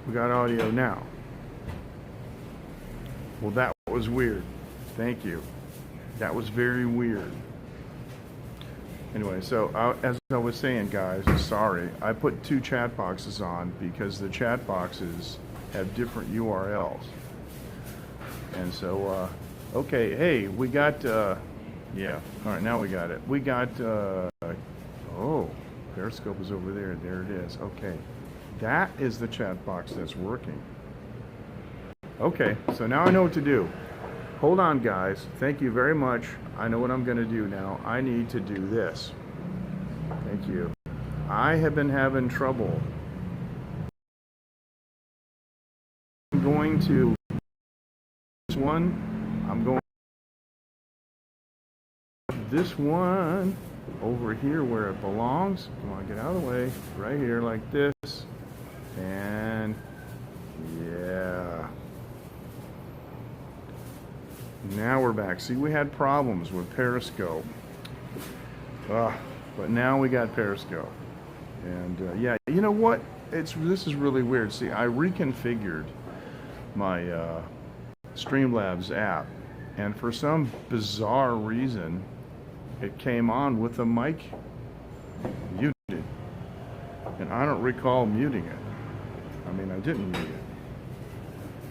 We got audio now. Well, that was weird. Thank you. That was very weird. Anyway, so as I was saying, guys, sorry, I put two chat boxes on because the chat boxes have different URLs. And so, okay, hey, we got, yeah, all right, now we got it. We got, oh, Periscope is over there. There it is. Okay, that is the chat box that's working. Okay, so now I know what to do. Hold on, guys. Thank you very much. I know what I'm going to do now. I need to do this. Thank you. I have been having trouble. I'm going to this one. I'm going to this one over here where it belongs. Come on, get out of the way. Right here like this. And yeah. Now we're back. See, we had problems with Periscope. But now we got Periscope. And yeah, you know what? This is really weird. See, I reconfigured my Streamlabs app, and for some bizarre reason, it came on with the mic muted. And I don't recall muting it. I mean, I didn't mute it.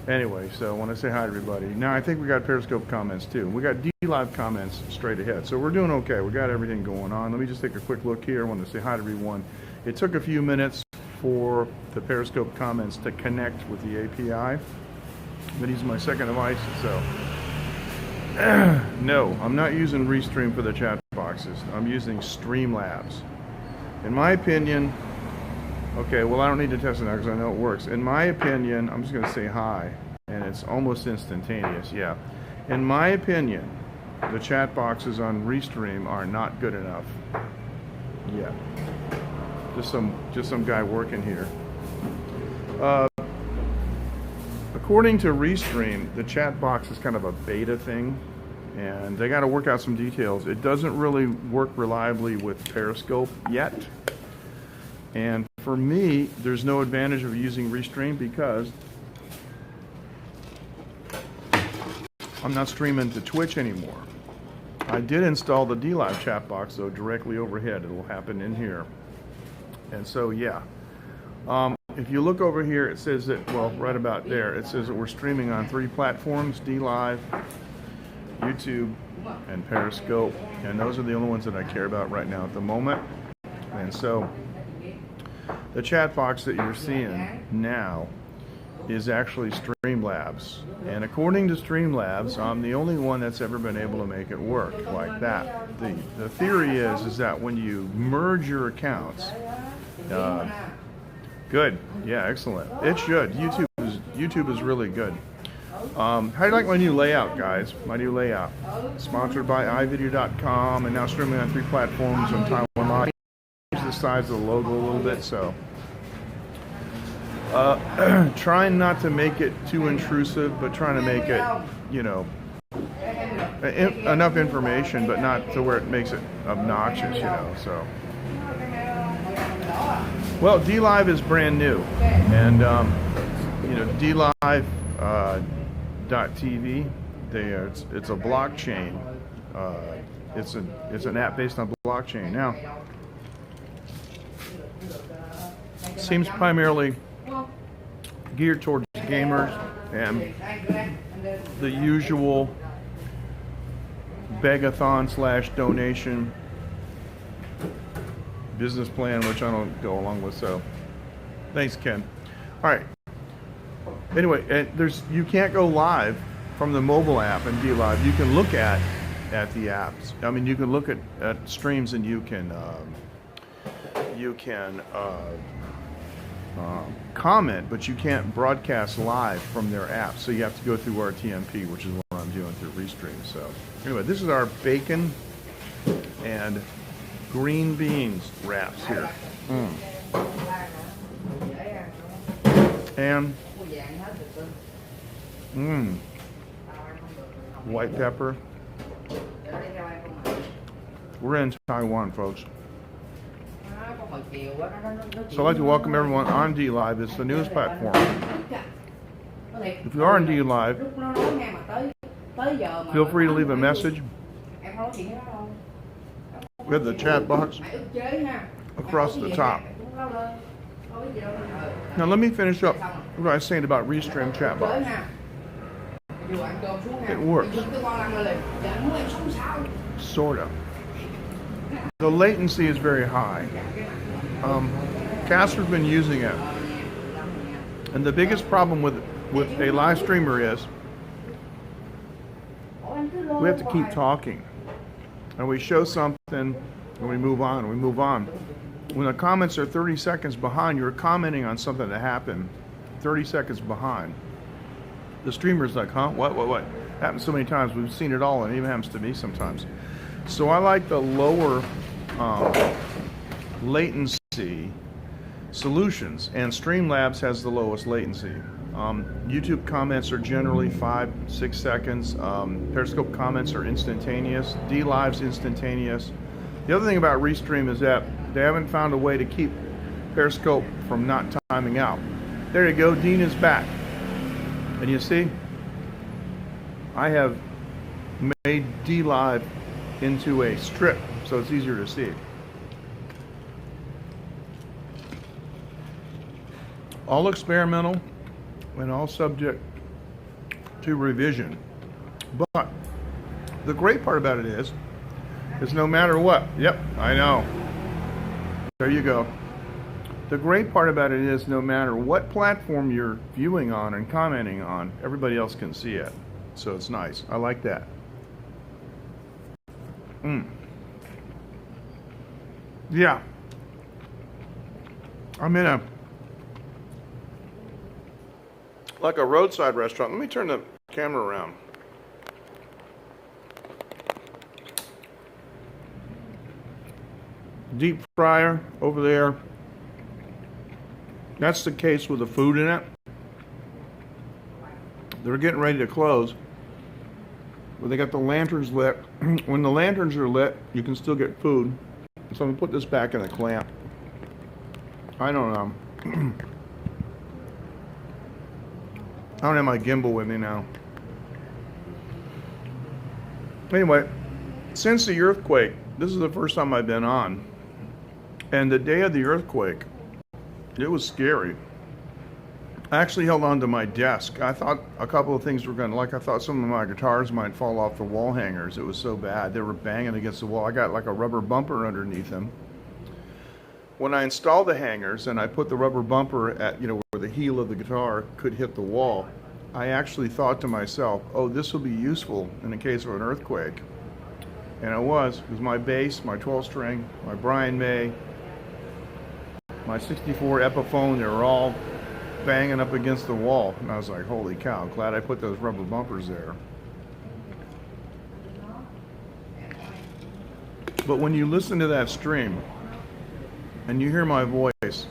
Anyway, so I want to say hi to everybody. Now, I think we got Periscope comments too. We got D-Live comments straight ahead. So we're doing okay. We got everything going on. Let me just take a quick look here. I want to say hi to everyone. It took a few minutes for the Periscope comments to connect with the API. But he's my second device, so. No, I'm not using Restream for the chat boxes. I'm using Streamlabs. In my opinion, okay, well, I don't need to test it now because I know it works. In my opinion, I'm just going to say hi, and it's almost instantaneous, yeah. In my opinion, the chat boxes on Restream are not good enough yet. Just some guy working here. According to Restream, the chat box is kind of a beta thing, and they got to work out some details. It doesn't really work reliably with Periscope yet. And for me, there's no advantage of using Restream because I'm not streaming to Twitch anymore. I did install the D-Live chat box, though, directly overhead. It'll happen in here. And so, yeah. If you look over here, it says that, well, right about there, it says that we're streaming on 3 platforms, D-Live, YouTube, and Periscope. And those are the only ones that I care about right now at the moment. And so the chat box that you're seeing now is actually Streamlabs. And according to Streamlabs, I'm the only one that's ever been able to make it work like that. The theory is that when you merge your accounts, good, yeah, excellent. It should. YouTube is really good. How do you like my new layout, guys? My new layout. Sponsored by iVideo.com and now streaming on 3 platforms on Taiwan. The size of the logo a little bit, so trying not to make it too intrusive, but trying to make it, you know, enough information, but not to where it makes it obnoxious, you know. So, well, D-Live is brand new, and you know, D-Live .tv. It's a blockchain. It's an app based on blockchain now. Seems primarily geared towards gamers and the usual begathon / donation business plan, which I don't go along with. So, thanks, Ken. All right. Anyway, you can't go live from the mobile app and be live. You can look at the apps. I mean, you can look at streams and you can comment, but you can't broadcast live from their app. So you have to go through RTMP, which is what I'm doing through Restream. So anyway, this is our bacon and green beans wraps here. And white pepper. We're in Taiwan, folks. So I'd like to welcome everyone on D Live. It's the newest platform. If you are on D Live, feel free to leave a message. We have the chat box across the top. Now let me finish up what I was saying about Restream chat box. It works. Sort of. The latency is very high. Casper's been using it. And the biggest problem with a live streamer is we have to keep talking. And we show something and we move on, we move on. When the comments are 30 seconds behind, you're commenting on something that happened 30 seconds behind. The streamer's like, huh? What? Happens so many times. We've seen it all, and it even happens to me sometimes. So I like the lower latency solutions, and Streamlabs has the lowest latency. YouTube comments are generally 5-6 seconds. Periscope comments are instantaneous. D-Live's instantaneous. The other thing about Restream is that they haven't found a way to keep Periscope from not timing out. There you go, Dean is back. And you see, I have made D-Live into a strip, so it's easier to see. All experimental and all subject to revision. But the great part about it is no matter what, yep, I know. There you go. The great part about it is no matter what platform you're viewing on and commenting on, everybody else can see it. So it's nice. I like that. Yeah. I'm in a roadside restaurant. Let me turn the camera around. Deep fryer over there. That's the case with the food in it. They're getting ready to close, but they got the lanterns lit. When the lanterns are lit, you can still get food. So I'm gonna put this back in the clamp. I don't know. I don't have my gimbal with me now. Anyway, since the earthquake, this is the first time I've been on. And the day of the earthquake, it was scary. I actually held on to my desk. I thought a couple of things were going to, like I thought some of my guitars might fall off the wall hangers. It was so bad. They were banging against the wall. I got like a rubber bumper underneath them. When I installed the hangers and I put the rubber bumper at, where the heel of the guitar could hit the wall, I actually thought to myself, oh, this will be useful in the case of an earthquake. And it was, because my bass, my 12-string, my Brian May, my 64 Epiphone, they were all banging up against the wall. And I was like, holy cow, I'm glad I put those rubber bumpers there. But when you listen to that stream and you hear my voice,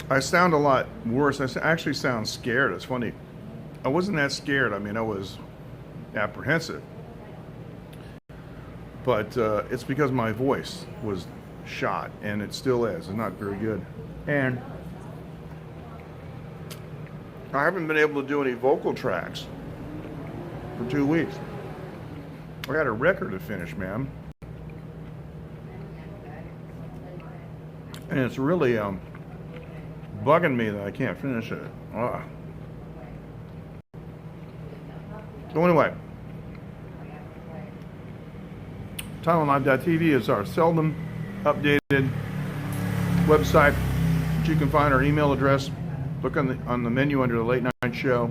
I sound a lot worse. I actually sound scared. It's funny. I wasn't that scared. I mean, I was apprehensive. But it's because my voice was shot, and it still is. It's not very good. And I haven't been able to do any vocal tracks for 2 weeks. I got a record to finish, man. And it's really bugging me that I can't finish it. Ugh. So anyway, TaiwanLive.tv is our seldom updated website. You can find our email address. Look on the menu under the Late Night Show.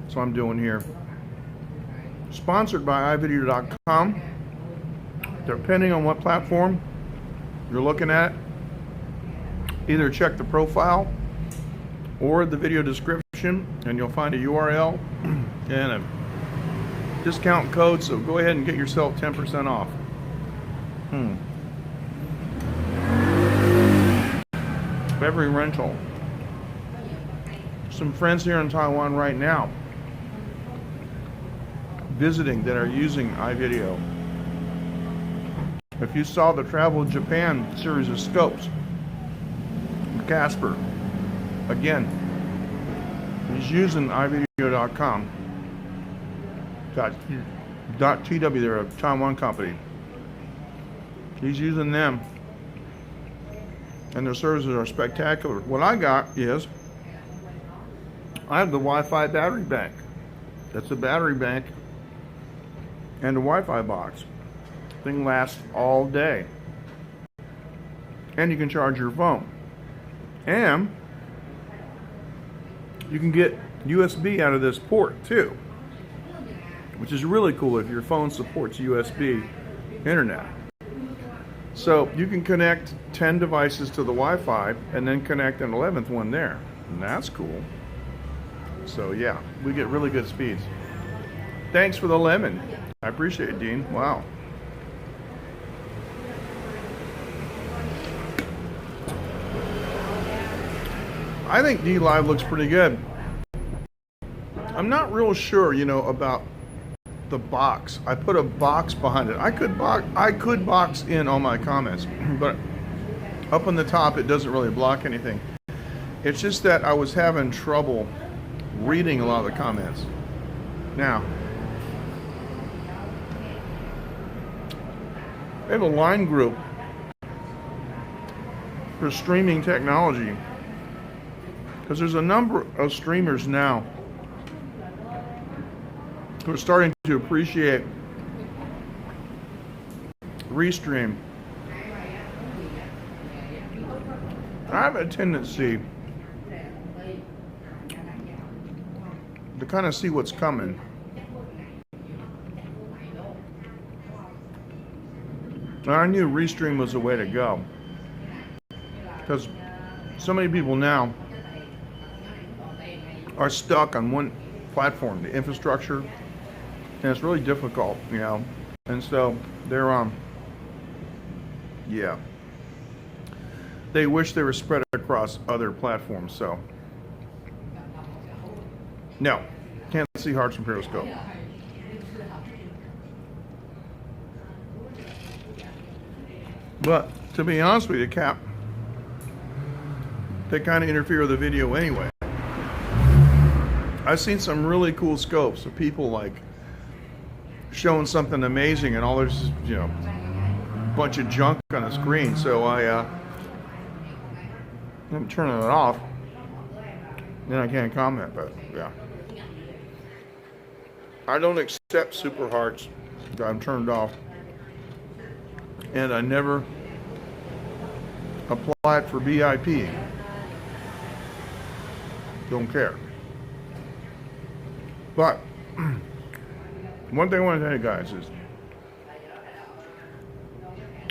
That's what I'm doing here. Sponsored by iVideo.com. Depending on what platform you're looking at, either check the profile or the video description, and you'll find a URL and a discount code, so go ahead and get yourself 10% off. Every rental. Some friends here in Taiwan right now visiting that are using iVideo. If you saw the Travel Japan series of scopes, Casper, again, he's using iVideo.com. .tw, they're a Taiwan company. He's using them, and their services are spectacular. What I got is, I have the Wi-Fi battery bank. That's the battery bank and the Wi-Fi box. Thing lasts all day. And you can charge your phone. And you can get USB out of this port too, which is really cool if your phone supports USB internet. So you can connect 10 devices to the Wi-Fi and then connect an 11th one there. And that's cool. So yeah, we get really good speeds. Thanks for the lemon. I appreciate it, Dean. Wow. I think D-Live looks pretty good. I'm not real sure, about the box. I put a box behind it. I could box in all my comments, but up on the top it doesn't really block anything. It's just that I was having trouble reading a lot of the comments. Now, I have a line group for streaming technology, because there's a number of streamers now who are starting to appreciate Restream. I have a tendency to kind of see what's coming. And I knew Restream was the way to go, because so many people now are stuck on one platform, the infrastructure, and it's really difficult, and so they're yeah, they wish they were spread across other platforms. So no, can't see hearts from Periscope. But to be honest with you, Cap, they kind of interfere with the video anyway. I've seen some really cool scopes of people like showing something amazing, and all there's a bunch of junk on the screen. So I'm turning it off. Then I can't comment, but yeah. I don't accept super hearts that I'm turned off, and I never applied for VIP. Don't care. But one thing I want to tell you guys is,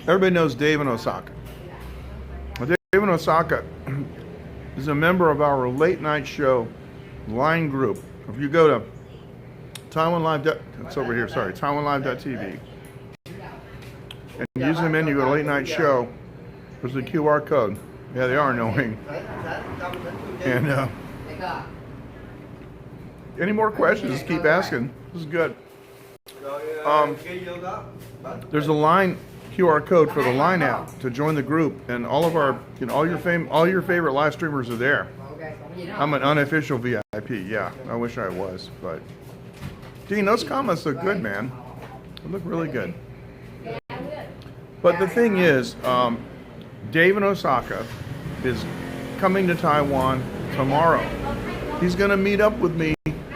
everybody knows Dave in Osaka. Well, Dave in Osaka is a member of our late night show line group. If you go to Taiwan Live, it's over here, sorry, TaiwanLive.tv, and use the menu, go to late night show, there's the QR code. Yeah, they are annoying. And any more questions, just keep asking. This is good. There's a line QR code for the Line app to join the group, and all of our, all your favorite live streamers are there. I'm an unofficial VIP. Yeah, I wish I was, but Dean, those comments look good, man. They look really good. But the thing is, Dave in Osaka is coming to Taiwan tomorrow. He's going to meet up with me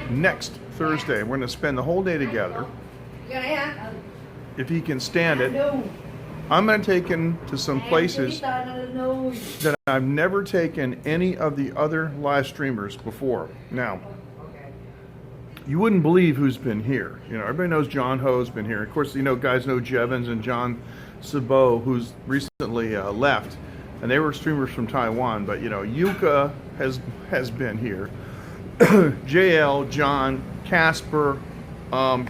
next Thursday. We're going to spend the whole day together, if he can stand it. I'm going to take him to some places that I've never taken any of the other live streamers before. Now, you wouldn't believe who's been here. Everybody knows John Ho's been here. Of course, guys know Jevons and John Sabo, who's recently left, and they were streamers from Taiwan. But Yuka has been here. JL, John, Casper. I'm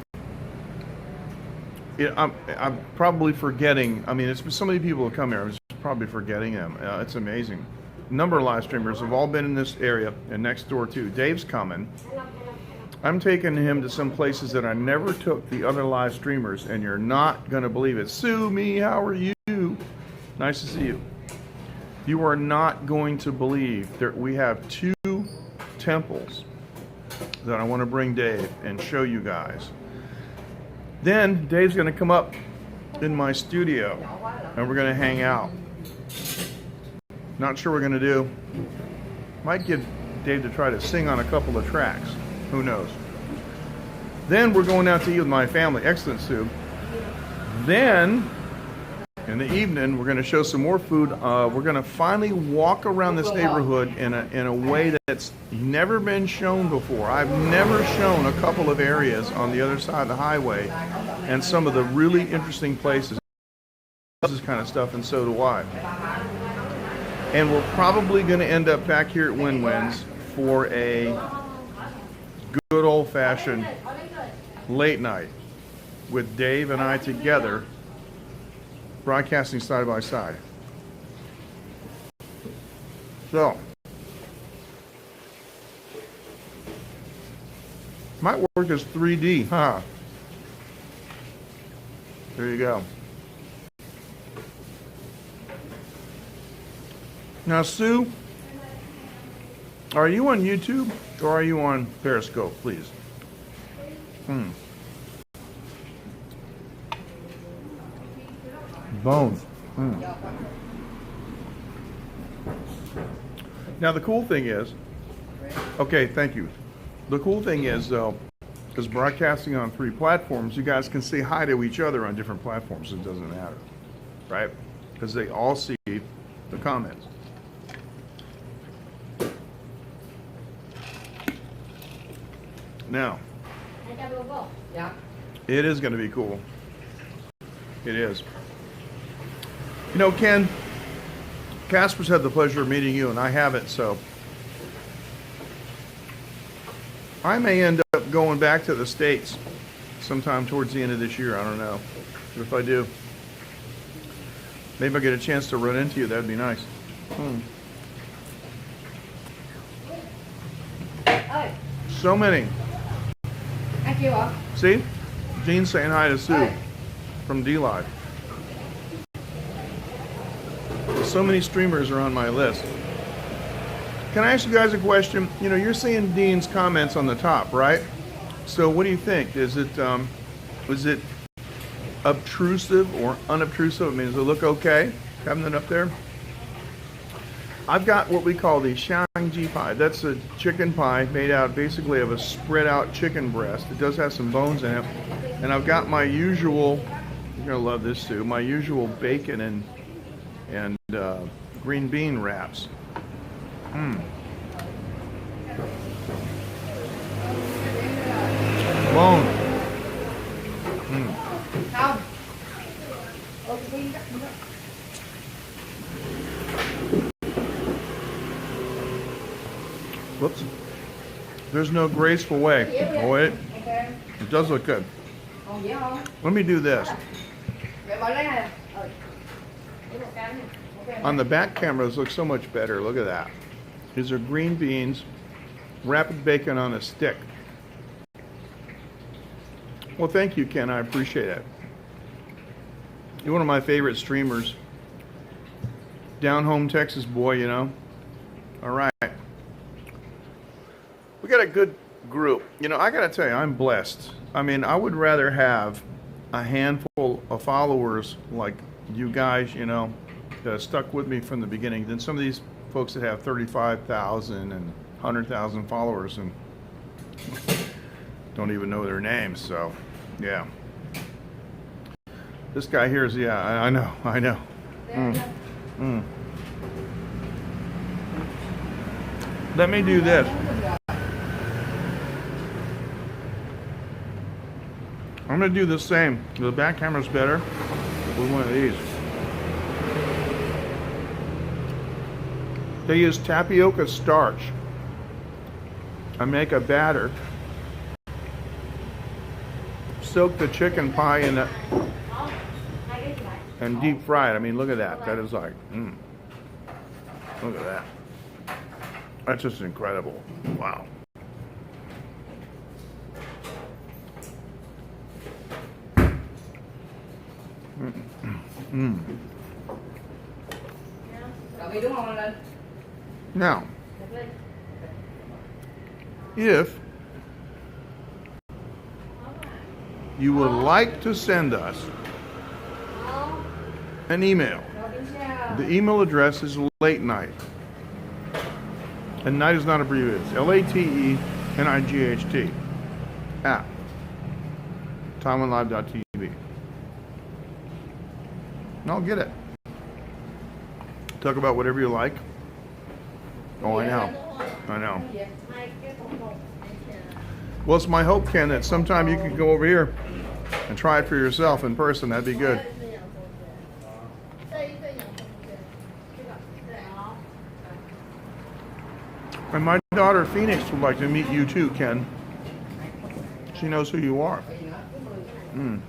probably forgetting. I mean, it's so many people who come here. I'm just probably forgetting them. It's amazing. A number of live streamers have all been in this area and next door too. Dave's coming. I'm taking him to some places that I never took the other live streamers, and you're not going to believe it. Sue me, how are you? Nice to see you. You are not going to believe that we have 2 temples that I want to bring Dave and show you guys. Then Dave's going to come up in my studio and we're going to hang out. Not sure what we're going to do. Might get Dave to try to sing on a couple of tracks. Who knows? Then we're going out to eat with my family. Excellent, Sue. Then in the evening, we're going to show some more food. We're going to finally walk around this neighborhood in a way that's never been shown before. I've never shown a couple of areas on the other side of the highway and some of the really interesting places. This kind of stuff, and so do I. And we're probably going to end up back here at Wenwen's for a good old-fashioned late night with Dave and I together, broadcasting side by side. So, might work as 3D, huh? There you go. Now, Sue, are you on YouTube or are you on Periscope, please? Bones. Now, the cool thing is, okay, thank you. The cool thing is, though, because broadcasting on 3 platforms, you guys can say hi to each other on different platforms. It doesn't matter, right? Because they all see the comments. Now, it is going to be cool. It is. You know, Ken, Casper's had the pleasure of meeting you, and I haven't, so I may end up going back to the States sometime towards the end of this year. I don't know. If I do, maybe I'll get a chance to run into you. That'd be nice. So many. Thank you all. See? Jean's saying hi to Sue from D-Live. So many streamers are on my list. Can I ask you guys a question? You know, you're seeing Dean's comments on the top, right? So what do you think? Is it obtrusive or unobtrusive? I mean, does it look okay having it up there? I've got what we call the Shangji pie. That's a chicken pie made out basically of a spread out chicken breast. It does have some bones in it. And I've got my usual, you're gonna love this too, my usual bacon and green bean wraps. Bone. Whoops. There's no graceful way. Oh wait. It does look good. Let me do this. On the back cameras look so much better. Look at that. These are green beans, wrapped bacon on a stick. Well, thank you, Ken. I appreciate it. You're one of my favorite streamers. Down home Texas boy, you know. All right. We got a good group. You know, I got to tell you, I'm blessed. I mean, I would rather have a handful of followers like you guys, you know, that stuck with me from the beginning than some of these folks that have 35,000 and 100,000 followers and don't even know their names. So, yeah. This guy here is, yeah, I know. Let me do this. I'm going to do the same. The back camera's better with one of these. They use tapioca starch. I make a batter. Soak the chicken pie in it and deep fry it. I mean, look at that. That is like, look at that. That's just incredible. Wow. Mm. Cậu đi đúng không Linh? Now, if you would like to send us an email, the email address is late night. And night is not abbreviated. It's LATENIGHT at TaiwanLive.tv. And I'll get it. Talk about whatever you like. Oh, I know. I know. Well, it's my hope, Ken, that sometime you could go over here and try it for yourself in person. That'd be good. And my daughter Phoenix would like to meet you too, Ken. She knows who you are. Mm.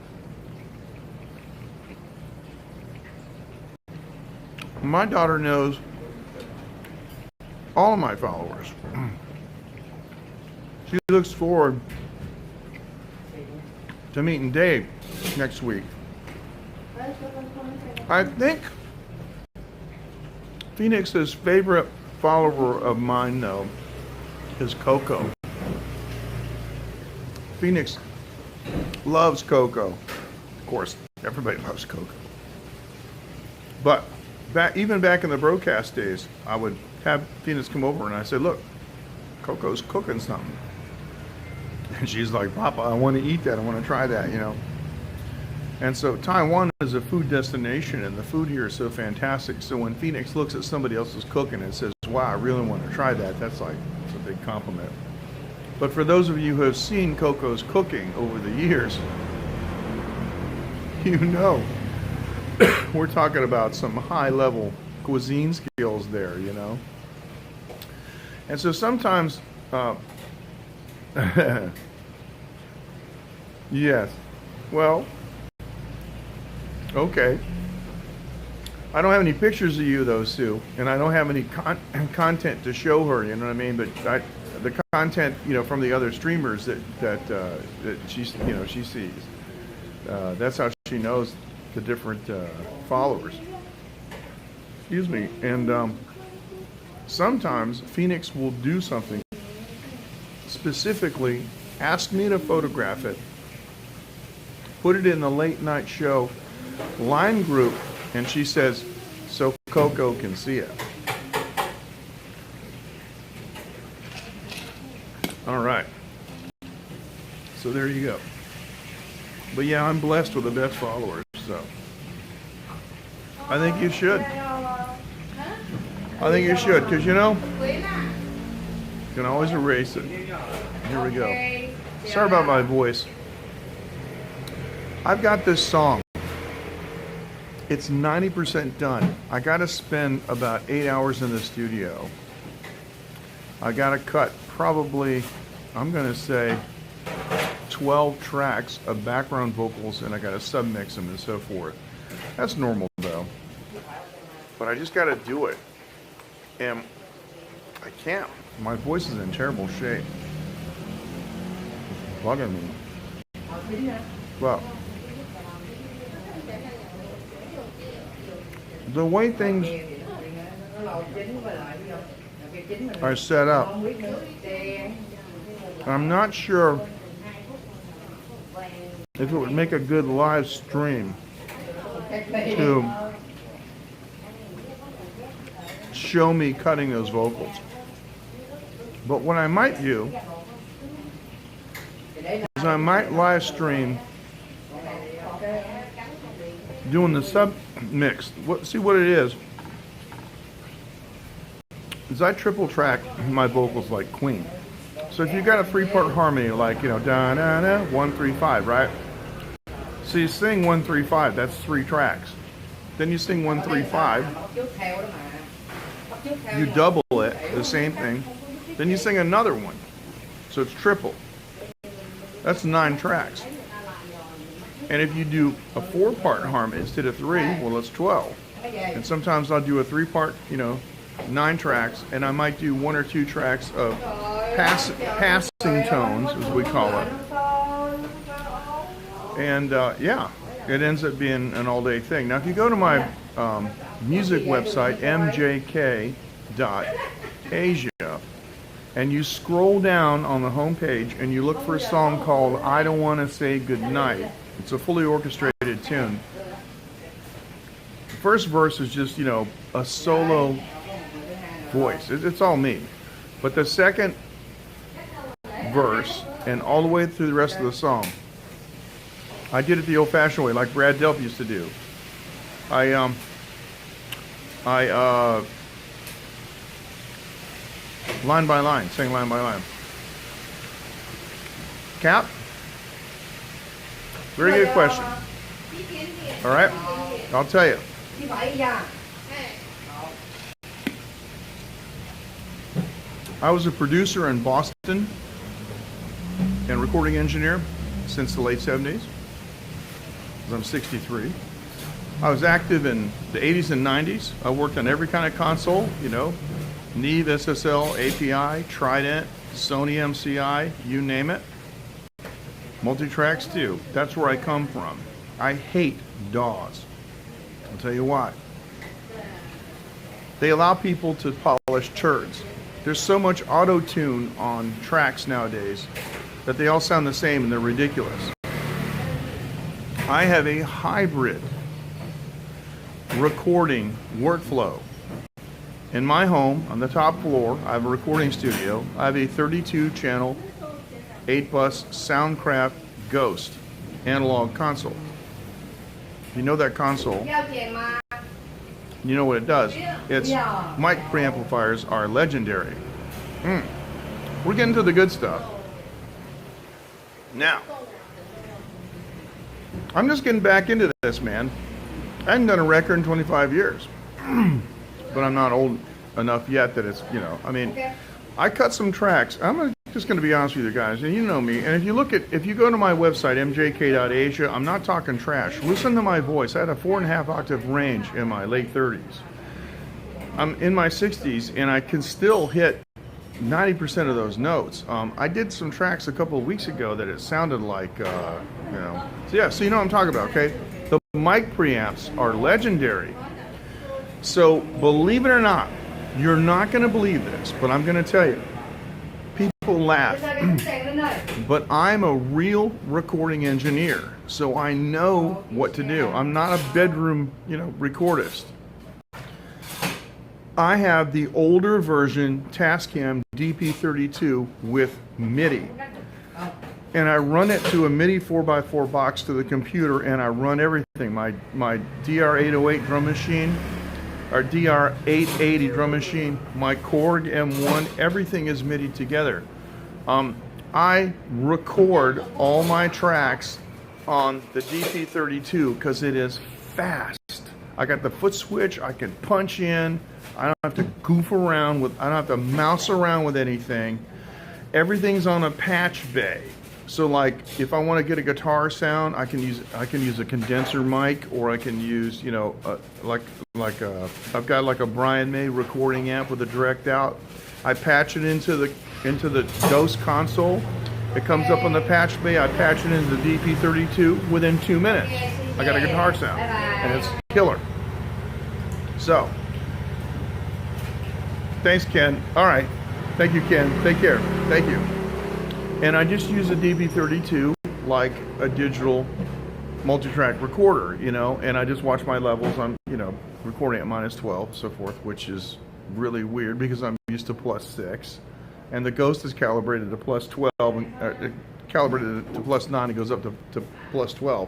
My daughter knows all of my followers. She looks forward to meeting Dave next week. I think Phoenix's favorite follower of mine, though, is Coco. Phoenix loves Coco. Of course, everybody loves Coco. But even back in the broadcast days, I would have Phoenix come over and I said, look, Coco's cooking something. And she's like, Papa, I want to eat that. I want to try that, you know. And so Taiwan is a food destination, and the food here is so fantastic. So when Phoenix looks at somebody else's cooking and says, wow, I really want to try that, it's a big compliment. But for those of you who have seen Coco's cooking over the years, you know we're talking about some high-level cuisine skills there, you know. And so sometimes, yes, well, okay. I don't have any pictures of you, though, Sue, and I don't have any content to show her. You know what I mean? But the content, you know, from the other streamers that she sees. That's how she knows the different followers. Excuse me. And sometimes Phoenix will do something, specifically ask me to photograph it, put it in the late night show line group, and she says, so Coco can see it. All right. So there you go. But yeah, I'm blessed with the best followers, so I think you should. I think you should, because you know, you can always erase it. Here we go. Sorry about my voice. I've got this song. It's 90% done. I got to spend about 8 hours in the studio. I got to cut probably, I'm going to say, 12 tracks of background vocals, and I got to submix them and so forth. That's normal, though. But I just got to do it. And I can't. My voice is in terrible shape. It's bugging me. Well, the way things are set up, I'm not sure if it would make a good live stream to show me cutting those vocals. But what I might do is I might live stream doing the sub mix. See what it is I triple track my vocals like Queen. So if you got a 3-part harmony, like, you know, da da da 1 3 5, right? So you sing 1 3 5. That's 3 tracks. Then you sing 1 3 5. You double it, the same thing. Then you sing another one. So it's triple. That's 9 tracks. And if you do a 4-part harmony instead of 3, well, it's 12. And sometimes I'll do a 3-part, you know, 9 tracks, and I might do 1 or 2 tracks of passing tones, as we call it. And yeah, it ends up being an all-day thing. Now, if you go to my music website, mjk.asia, and you scroll down on the home page and you look for a song called I Don't Want to Say Goodnight, it's a fully orchestrated tune. The first verse is just, a solo voice. It's all me. But the second verse and all the way through the rest of the song, I did it the old-fashioned way, like Brad Delp used to do. Line by line, sing line by line. Cap? Very good question. All right, I'll tell you. I was a producer in Boston and recording engineer since the late 70s. I'm 63. I was active in the 80s and 90s. I worked on every kind of console, Neve, SSL, API, Trident, Sony MCI, you name it. Multitracks too. That's where I come from. I hate DAWs. I'll tell you why. They allow people to polish turds. There's so much auto-tune on tracks nowadays that they all sound the same and they're ridiculous. I have a hybrid recording workflow. In my home, on the top floor, I have a recording studio. I have a 32-channel, 8-bus Soundcraft Ghost analog console. If you know that console, you know what it does. Its mic preamplifiers are legendary. We're getting to the good stuff. Now, I'm just getting back into this, man. I haven't done a record in 25 years. But I'm not old enough yet that it's, I cut some tracks. I'm just going to be honest with you guys, and you know me. And if you go to my website, mjk.asia, I'm not talking trash. Listen to my voice. I had a 4.5 octave range in my late 30s. I'm in my 60s, and I can still hit 90% of those notes. I did some tracks a couple of weeks ago that it sounded like, So you know what I'm talking about, okay? The mic preamps are legendary. So believe it or not, you're not going to believe this, but I'm going to tell you. People laugh, but I'm a real recording engineer, so I know what to do. I'm not a bedroom, recordist. I have the older version Tascam DP32 with MIDI. And I run it to a MIDI 4x4 box to the computer, and I run everything. My DR808 drum machine, our DR880 drum machine, my Korg M1, everything is MIDI together. I record all my tracks on the DP32 because it is fast. I got the foot switch, I can punch in, I don't have to goof around I don't have to mouse around with anything. Everything's on a patch bay. So like if I want to get a guitar sound, I can use a condenser mic, or I can use, I've got like a Brian May recording amp with a direct out. I patch it into the DOS console. It comes up on the patch bay. I patch it into the DP32 within 2 minutes. I got a guitar sound, and it's killer. So, thanks, Ken. All right. Thank you, Ken. Take care. Thank you. And I just use a DB32 like a digital multi-track recorder, and I just watch my levels. I'm, recording at -12, so forth, which is really weird because I'm used to +6. And the Ghost is calibrated to +12, and calibrated to +9, it goes up to +12.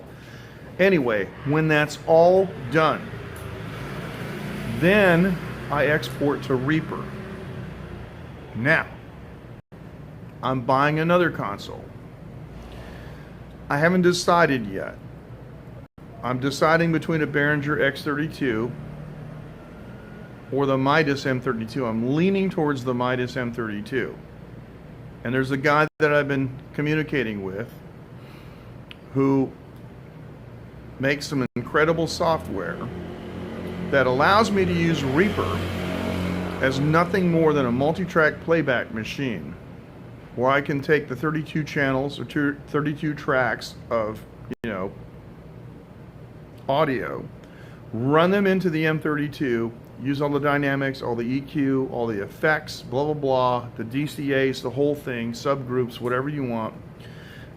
Anyway, when that's all done, then I export to Reaper. Now, I'm buying another console. I haven't decided yet. I'm deciding between a Behringer X32 or the Midas M32. I'm leaning towards the Midas M32. And there's a guy that I've been communicating with who makes some incredible software that allows me to use Reaper as nothing more than a multi-track playback machine, where I can take the 32 channels or 32 tracks of, audio, run them into the M32, use all the dynamics, all the EQ, all the effects, blah, blah, blah, the DCAs, the whole thing, subgroups, whatever you want,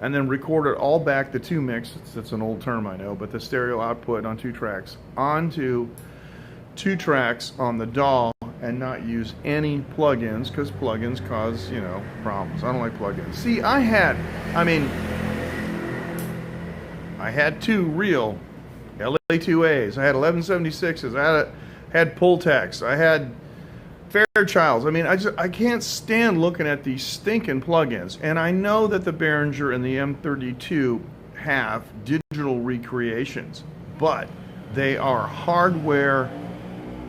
and then record it all back, the 2-mix, that's an old term I know, but the stereo output on 2 tracks, onto 2 tracks on the DAW, and not use any plugins, because plugins cause, problems. I don't like plugins. See, I had 2 real LA2As, I had 1176s, I had Pultecs, I had Fairchilds. I can't stand looking at these stinking plugins. And I know that the Behringer and the M32 have digital recreations, but they are hardware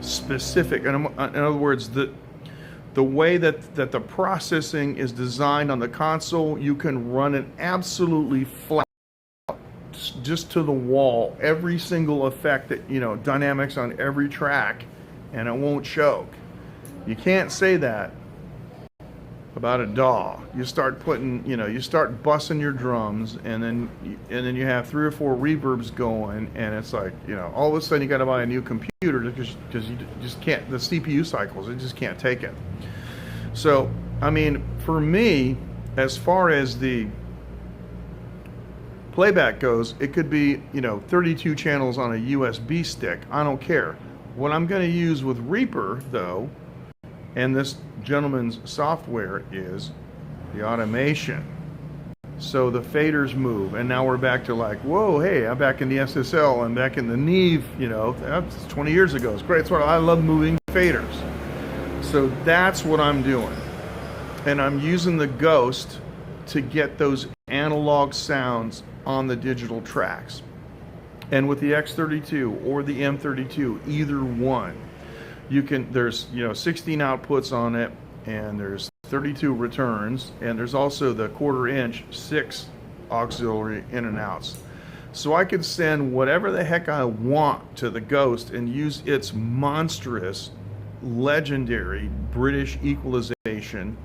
specific. In other words, the way that the processing is designed on the console, you can run it absolutely flat, just to the wall, every single effect that, dynamics on every track, and it won't choke. You can't say that about a DAW. You start putting, you start bussing your drums, and then you have 3 or 4 reverbs going, and it's like, all of a sudden you got to buy a new computer because you just can't, the CPU cycles, it just can't take it. So, for me, as far as the playback goes, it could be, 32 channels on a USB stick. I don't care. What I'm going to use with Reaper, though, and this gentleman's software, is the automation. So the faders move, and now we're back to like, whoa, hey, I'm back in the SSL, I'm back in the Neve, that's 20 years ago. It's great. It's what I love, moving faders. So that's what I'm doing. And I'm using the Ghost to get those analog sounds on the digital tracks. And with the X32 or the M32, either one, there's 16 outputs on it, and there's 32 returns, and there's also the 1/4 inch 6 auxiliary in and outs. So I could send whatever the heck I want to the Ghost and use its monstrous, legendary British equalization.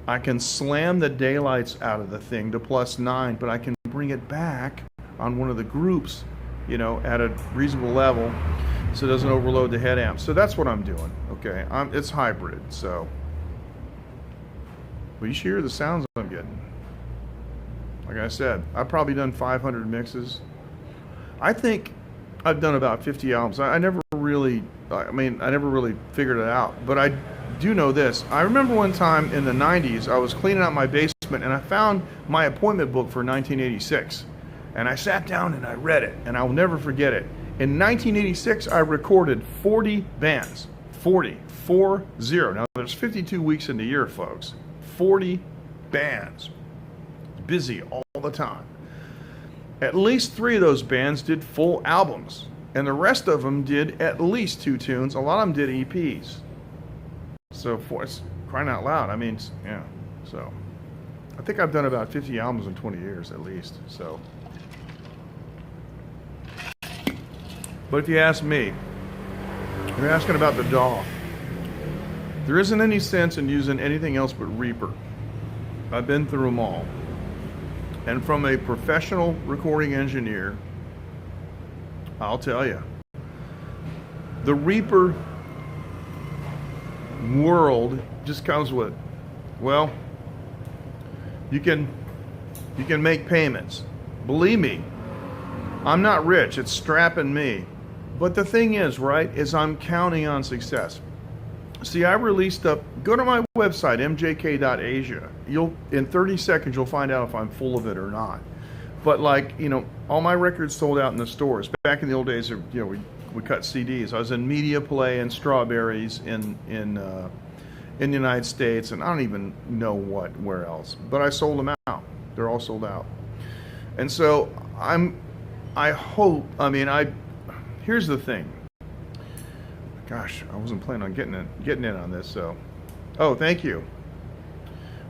I can slam the daylights out of the thing to +9, but I can bring it back on one of the groups, at a reasonable level, so it doesn't overload the head amp. So that's what I'm doing, okay? It's hybrid, so. But you should hear the sounds I'm getting. Like I said, I've probably done 500 mixes. I think I've done about 50 albums. I never really figured it out, but I do know this. I remember one time in the 90s, I was cleaning out my basement, and I found my appointment book for 1986. And I sat down and I read it, and I'll never forget it. In 1986, I recorded 40 bands. 40. Now, there's 52 weeks in the year, folks. 40 bands. Busy all the time. At least 3 of those bands did full albums, and the rest of them did at least 2 tunes. A lot of them did EPs. So, it's crying out loud. So I think I've done about 50 albums in 20 years at least. So. But if you ask me, you're asking about the DAW. There isn't any sense in using anything else but Reaper. I've been through them all. And from a professional recording engineer, I'll tell you, the Reaper world just comes with, well, you can make payments. Believe me, I'm not rich. It's strapping me. But the thing is, right, is I'm counting on success. See, I released go to my website, mjk.asia. In 30 seconds, you'll find out if I'm full of it or not. But all my records sold out in the stores. Back in the old days, we cut CDs. I was in Media Play and Strawberries in the United States, and I don't even know where else. But I sold them out. They're all sold out. And so I hope, here's the thing. Gosh, I wasn't planning on getting in on this, so. Oh, thank you.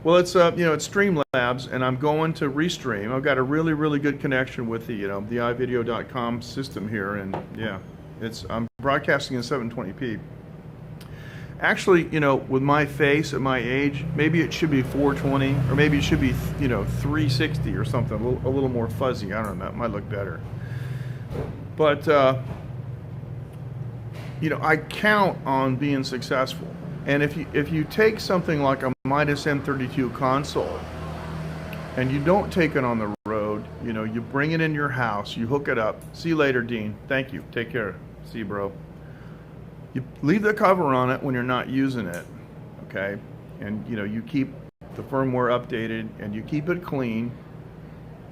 Well, it's it's Streamlabs, and I'm going to Restream. I've got a really, really good connection with the the iVideo.com system here, and yeah, I'm broadcasting in 720p. Actually, with my face at my age, maybe it should be 420, or maybe it should be 360 or something, a little more fuzzy. I don't know. It might look better. But I count on being successful. And if you take something like a Midas M32 console and you don't take it on the road, you bring it in your house, you hook it up. See you later, Dean. Thank you. Take care. See you, bro. You leave the cover on it when you're not using it, okay? And you keep the firmware updated and you keep it clean.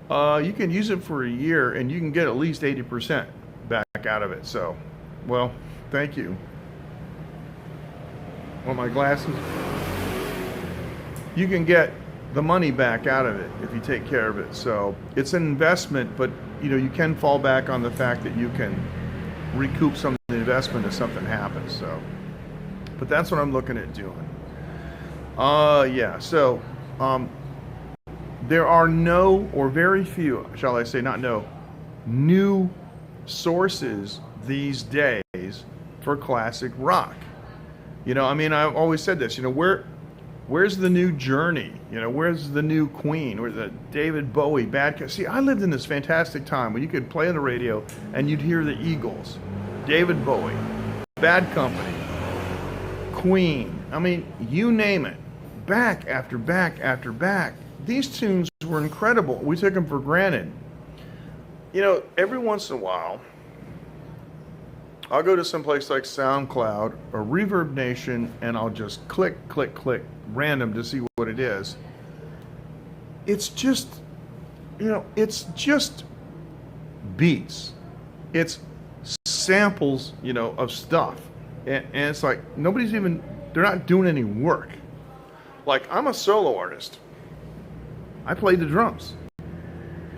You can use it for a year and you can get at least 80% back out of it. So, well, thank you. Want my glasses? You can get the money back out of it if you take care of it. So it's an investment, but you can fall back on the fact that you can recoup some of the investment if something happens. So, but that's what I'm looking at doing. Yeah. So, there are no, or very few, shall I say, not no, new sources these days for classic rock. I've always said this, where's the new Journey? Where's the new Queen? Or the David Bowie, Bad... See, I lived in this fantastic time when you could play on the radio and you'd hear the Eagles, David Bowie, Bad Company, Queen. You name it. Back after back after back. These tunes were incredible. We took them for granted. Every once in a while, I'll go to some place like SoundCloud or Reverb Nation and I'll just click random to see what it is. It's just, it's just beats. It's samples, of stuff. And it's like they're not doing any work. Like, I'm a solo artist. I played the drums.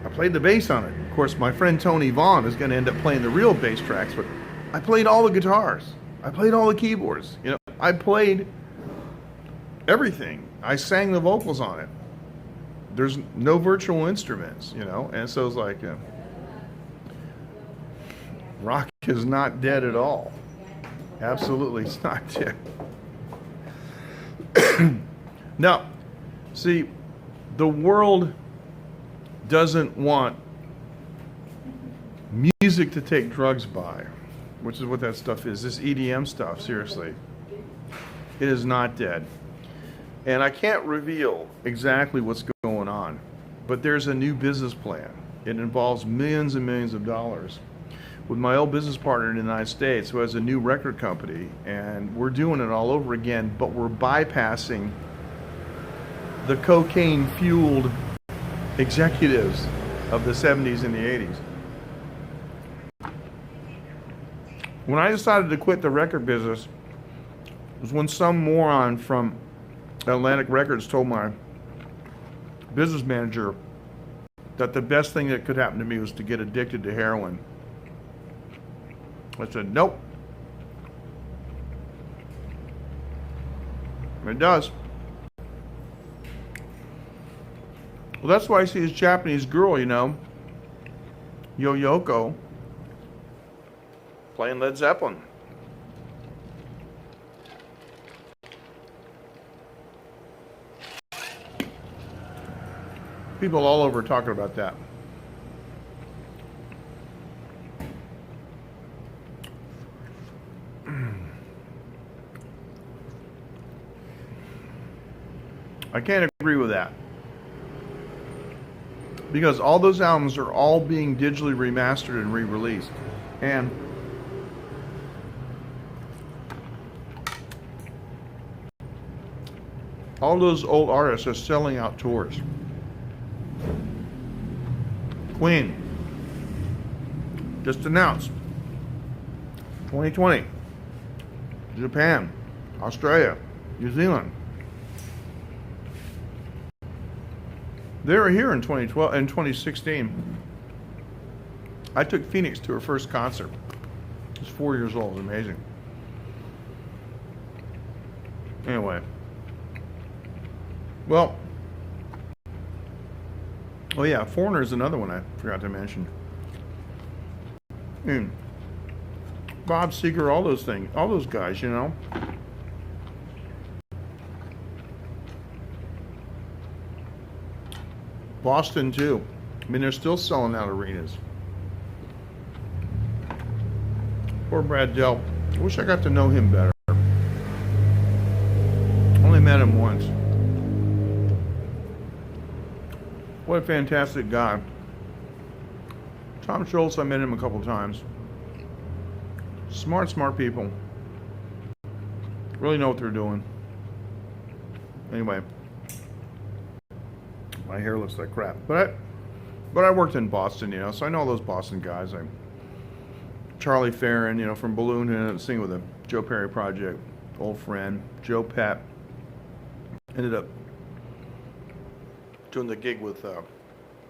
I played the bass on it. Of course, my friend Tony Vaughn is going to end up playing the real bass tracks, but I played all the guitars. I played all the keyboards. I played everything. I sang the vocals on it. There's no virtual instruments, and so it's like, rock is not dead at all. Absolutely, it's not dead. Now, see, the world doesn't want music to take drugs by, which is what that stuff is. This EDM stuff, seriously. It is not dead. And I can't reveal exactly what's going on, but there's a new business plan. It involves millions and millions of dollars with my old business partner in the United States who has a new record company, and we're doing it all over again, but we're bypassing the cocaine-fueled executives of the 70s and the 80s. When I decided to quit the record business, it was when some moron from Atlantic Records told my business manager that the best thing that could happen to me was to get addicted to heroin. I said, nope. It does. Well, that's why I see this Japanese girl, Yoko, playing Led Zeppelin. People all over talking about that. I can't agree with that. Because all those albums are all being digitally remastered and re-released. And all those old artists are selling out tours. Queen just announced 2020, Japan, Australia, New Zealand. They were here in 2012 and 2016. I took Phoenix to her first concert. She was 4 years old. It was amazing. Anyway. Well. Oh yeah, Foreigner is another one I forgot to mention. Bob Seger, all those things, all those guys, Boston too. They're still selling out arenas. Poor Brad Dell. I wish I got to know him better. Only met him once. What a fantastic guy. Tom Schultz, I met him a couple times. Smart people. Really know what they're doing. Anyway, my hair looks like crap. But I worked in Boston, you know, so I know all those Boston guys. Charlie Farron, you know, from Balloon, and singing with the Joe Perry Project, old friend. Joe Pep ended up doing the gig with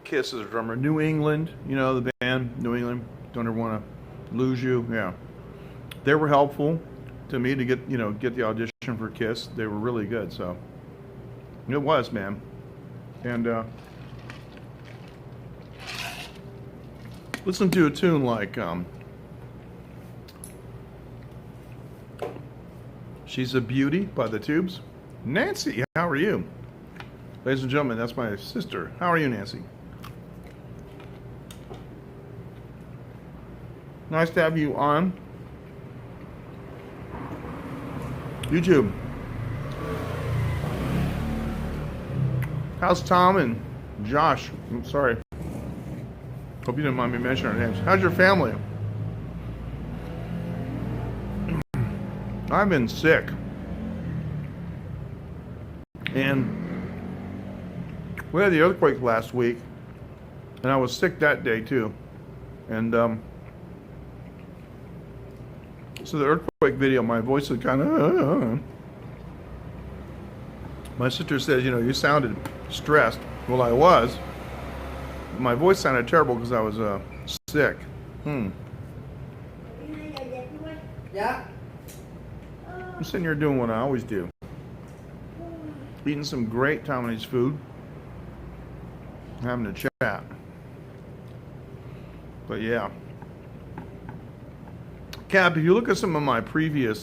Kiss as a drummer. New England, you know, the band New England. Don't ever want to lose you. Yeah, they were helpful to me to get the audition for Kiss. They were really good. So it was, man. And listen to a tune like She's a Beauty by the Tubes. Nancy, how are you? Ladies and gentlemen, that's my sister. How are you, Nancy? Nice to have you on YouTube. How's Tom and Josh? I'm sorry. Hope you didn't mind me mentioning our names. How's your family? I've been sick. And we had the earthquake last week, and I was sick that day too. And so the earthquake video, my voice was kind of. My sister says, you know, you sounded stressed. Well, I was. My voice sounded terrible because I was sick. Yeah. I'm sitting here doing what I always do. Eating some great Taiwanese food. Having a chat. But yeah. Cap, if you look at some of my previous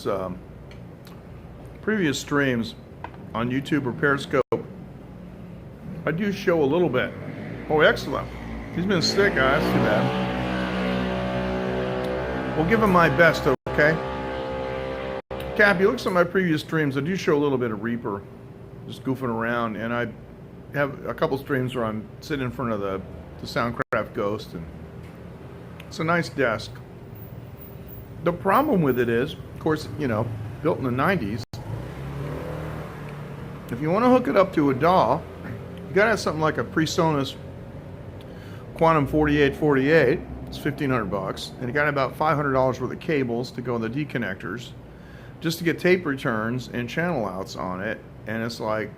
streams on YouTube or Periscope, I do show a little bit. Oh, excellent. He's been sick, guys. Too bad. We'll give him my best, okay? Cap, you look at some of my previous streams, I do show a little bit of Reaper, just goofing around, and I have a couple streams where I'm sitting in front of the Soundcraft Ghost, and it's a nice desk. The problem with it is, of course, you know, built in the 90s, if you want to hook it up to a DAW, you gotta have something like a PreSonus Quantum 4848. It's $1,500, and you got about $500 worth of cables to go in the D connectors, just to get tape returns and channel outs on it. And it's like,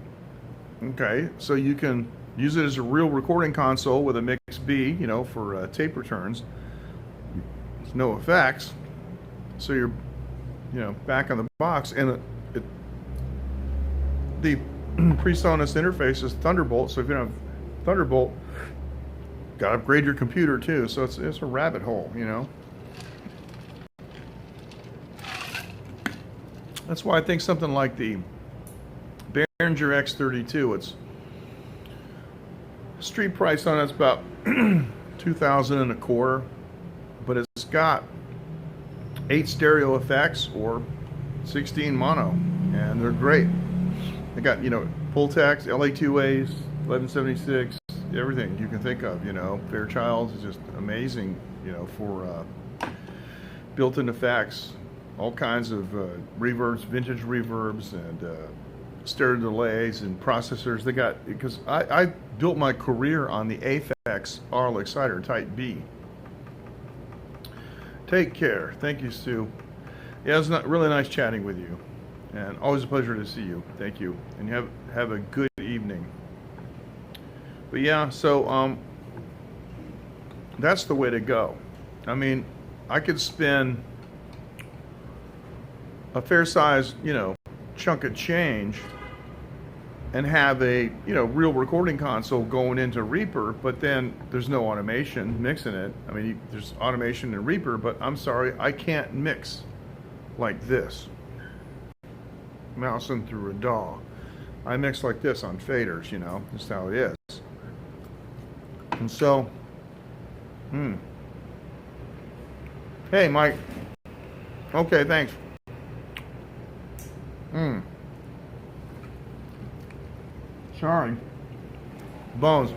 okay, so you can use it as a real recording console with a mix B, you know, for tape returns. There's no effects, so you're, you know, back on the box, and the PreSonus interface is Thunderbolt, so if you don't have Thunderbolt, got to upgrade your computer too, so it's a rabbit hole, you know. That's why I think something like the Behringer X32, it's street price on it's about $2,000 and a quarter, but it's got 8 stereo effects or 16 mono, and they're great. They got, you know, Pultex, LA2As, 1176, everything you can think of, you know. Fairchild is just amazing, you know, for built-in effects, all kinds of reverbs, vintage reverbs, and stereo delays and processors. They got, because I built my career on the Aphex RL Exciter Type B. Take care. Thank you, Stu. Yeah, it was really nice chatting with you, and always a pleasure to see you. Thank you, and have a good evening. But yeah, so that's the way to go. I mean, I could spend a fair size, you know, chunk of change and have a, you know, real recording console going into Reaper, but then there's no automation mixing it. I mean, there's automation in Reaper, but I'm sorry, I can't mix like this, mousing through a DAW. I mix like this on faders, you know, just how it is. And so, hey, Mike, Okay, thanks. Sorry. Bones.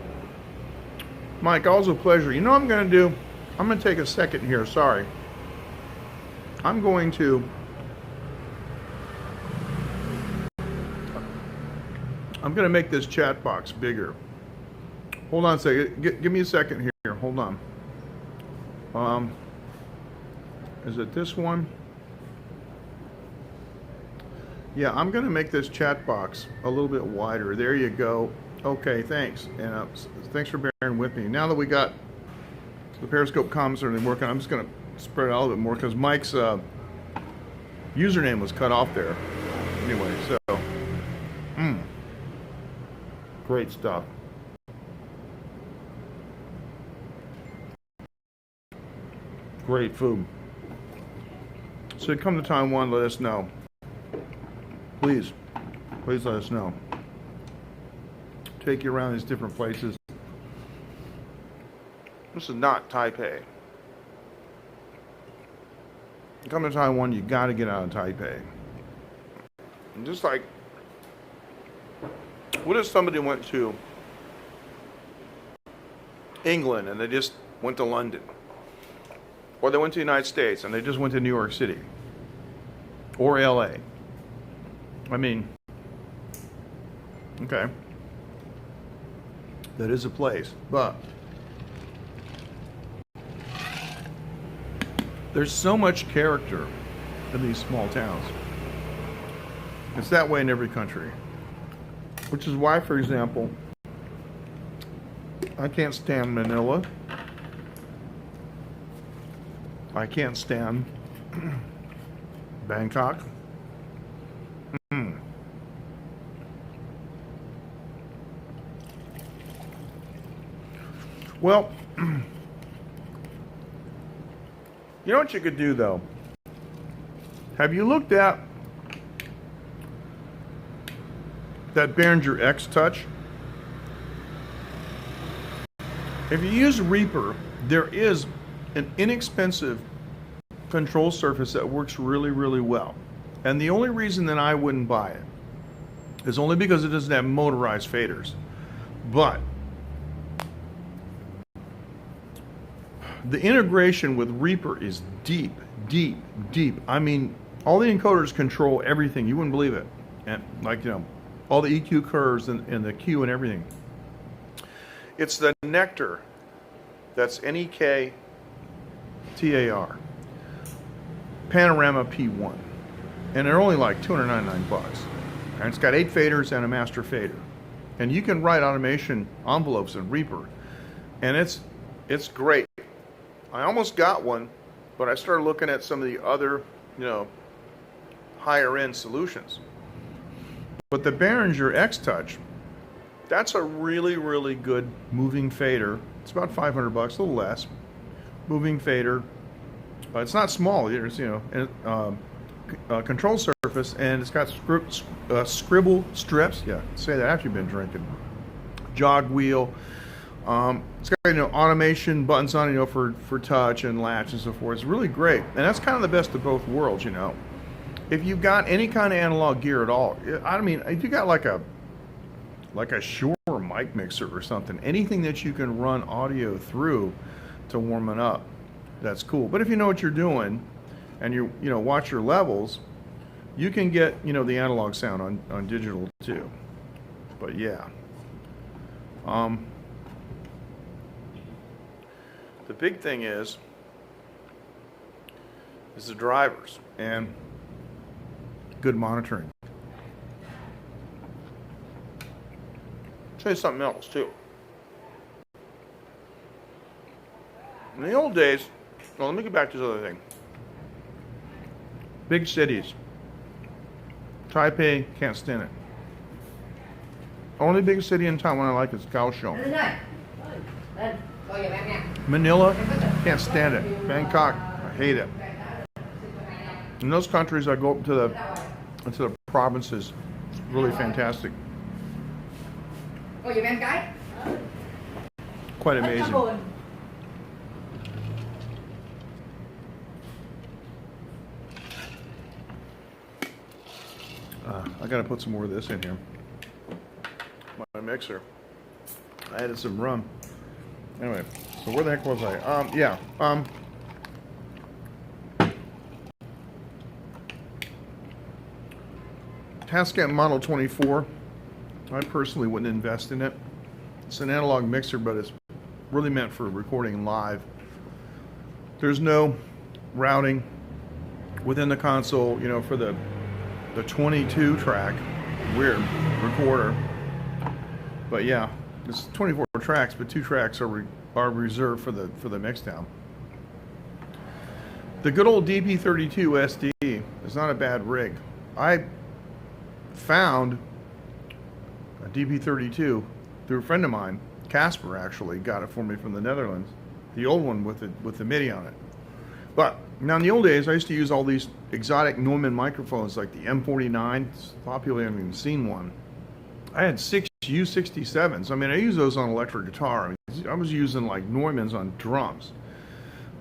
Mike, always a pleasure. You know what I'm going to do? I'm going to take a second here. Sorry. I'm going to make this chat box bigger. Hold on a second. Give me a second here. Hold on. Is it this one? Yeah, I'm going to make this chat box a little bit wider. There you go. Okay, thanks. And thanks for bearing with me. Now that we got the Periscope comments are working, I'm just going to spread it out a little bit more because Mike's username was cut off there. Anyway, so great stuff. Great food. So come to Taiwan, let us know. Please let us know. Take you around these different places. This is not Taipei. You come to Taiwan, you got to get out of Taipei. And just like, what if somebody went to England and they just went to London? Or they went to the United States and they just went to New York City? Or LA? I mean, okay. That is a place, but there's so much character in these small towns. It's that way in every country. Which is why, for example, I can't stand Manila. I can't stand Bangkok. Well, you know what you could do, though? Have you looked at that Behringer X Touch? If you use Reaper, there is an inexpensive control surface that works really, really well. And the only reason that I wouldn't buy it is only because it doesn't have motorized faders. But the integration with Reaper is deep, deep, deep. I mean, all the encoders control everything. You wouldn't believe it. And like, you know, all the EQ curves and the Q and everything. It's the Nectar. That's NEKTAR. Panorama P1. And they're only like $299. And it's got 8 faders and a master fader. And you can write automation envelopes in Reaper. And it's great. I almost got one, but I started looking at some of the other, you know, higher end solutions. But the Behringer X Touch, that's a really, really good moving fader. It's about $500, a little less. Moving fader. It's not small. It's, you know, control surface, and it's got scribble strips. Yeah, say that after you've been drinking. Jog wheel. It's got, you know, automation buttons on it, you know, for touch and latch and so forth. It's really great, and that's kind of the best of both worlds, you know. If you've got any kind of analog gear at all, I mean, if you got like a Shure mic mixer or something, anything that you can run audio through to warm it up, that's cool. But if you know what you're doing and you know, watch your levels, you can get, you know, the analog sound on digital too. But yeah. The big thing is the drivers and good monitoring. I'll tell you something else too. In the old days, well, let me get back to this other thing. Big cities. Taipei, can't stand it. Only big city in Taiwan I like is Kaohsiung. Manila, can't stand it. Bangkok, I hate it. In those countries, I go up to the provinces. It's really fantastic. Quite amazing. I gotta put some more of this in here. My mixer. I added some rum. Anyway, so where the heck was I? Tascam Model 24. I personally wouldn't invest in it. It's an analog mixer, but it's really meant for recording live. There's no routing within the console, you know, for the 22 track weird recorder. But yeah, it's 24 tracks, but 2 tracks are reserved for the mixdown. The good old DP32 SD is not a bad rig. I found a DP32 through a friend of mine. Casper actually got it for me from the Netherlands. The old one with the MIDI on it. But now in the old days, I used to use all these exotic Neumann microphones like the M49. It's popular. I haven't even seen one. I had 6 U67s. I mean, I use those on electric guitar. I was using like Neumanns on drums.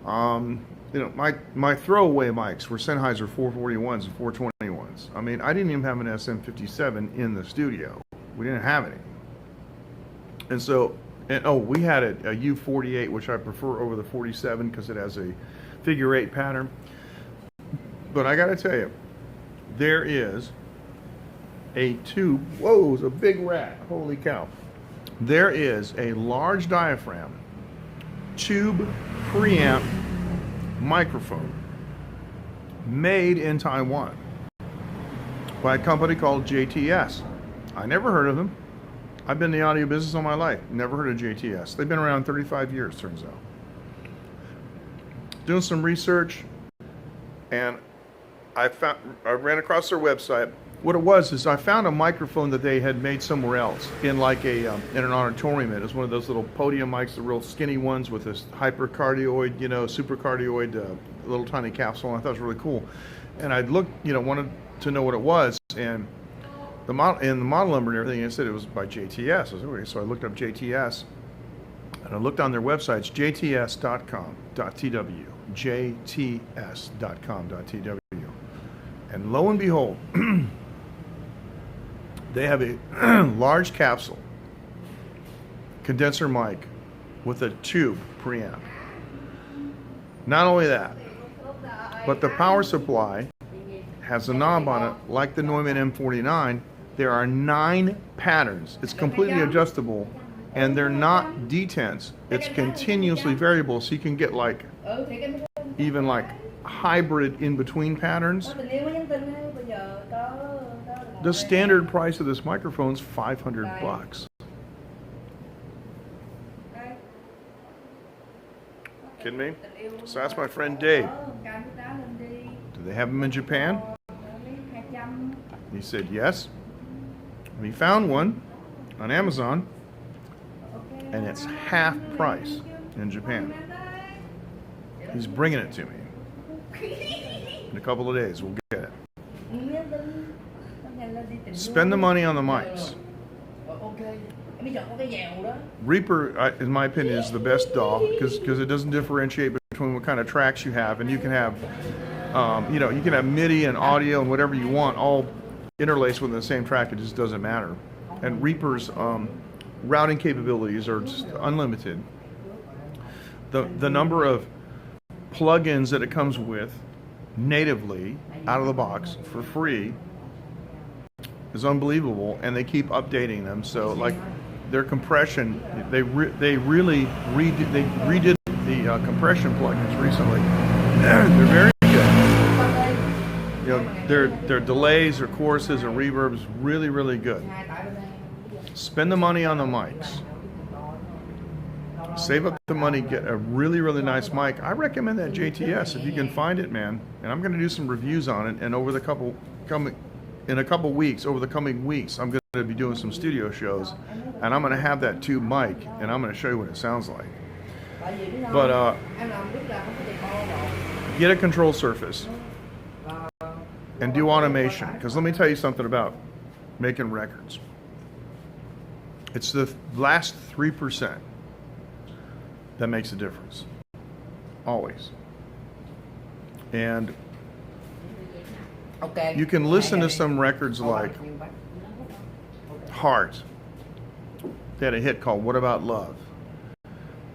You know, my throwaway mics were Sennheiser 441s and 421s. I mean, I didn't even have an SM57 in the studio. We didn't have any. And so, we had a U48, which I prefer over the 47 because it has a figure 8 pattern. But I gotta tell you, there is a tube. Whoa, it's a big rat. Holy cow. There is a large diaphragm tube preamp microphone made in Taiwan by a company called JTS. I never heard of them. I've been in the audio business all my life. Never heard of JTS. They've been around 35 years, turns out. Doing some research, and I ran across their website. What it was is I found a microphone that they had made somewhere else in like in an auditorium. It was one of those little podium mics, the real skinny ones with this hypercardioid, you know, supercardioid little tiny capsule. And I thought it was really cool. And I looked, you know, wanted to know what it was, and the model number and everything. It said it was by JTS. I was okay, so I looked up JTS, and I looked on their websites, jts.com.tw, jts.com.tw, and lo and behold. They have a large capsule condenser mic with a tube preamp. Not only that, but the power supply has a knob on it like the Neumann M49. There are 9 patterns. It's completely adjustable, and they're not detents. It's continuously variable, so you can get like even like hybrid in between patterns. The standard price of this microphone is $500. Kidding me? So that's my friend Dave. Do they have them in Japan? He said yes. And he found one on Amazon, and it's half price in Japan. He's bringing it to me. In a couple of days, we'll get it. Spend the money on the mics. Reaper, in my opinion, is the best DAW because it doesn't differentiate between what kind of tracks you have, and you can have, you know, you can have MIDI and audio and whatever you want all interlaced within the same track. It just doesn't matter. And Reaper's routing capabilities are just unlimited. The number of plugins that it comes with natively out of the box for free is unbelievable, and they keep updating them. So like their compression, they really redid the compression plugins recently. They're very good. You know, their delays, their choruses, and reverbs really good. Spend the money on the mics. Save up the money, get a really nice mic. I recommend that JTS if you can find it, man. And I'm going to do some reviews on it. And over the coming weeks, I'm going to be doing some studio shows, and I'm going to have that tube mic, and I'm going to show you what it sounds like. But get a control surface and do automation, because let me tell you something about making records. It's the last 3% that makes a difference, always. And Okay. You can listen to some records like Heart. They had a hit called What About Love?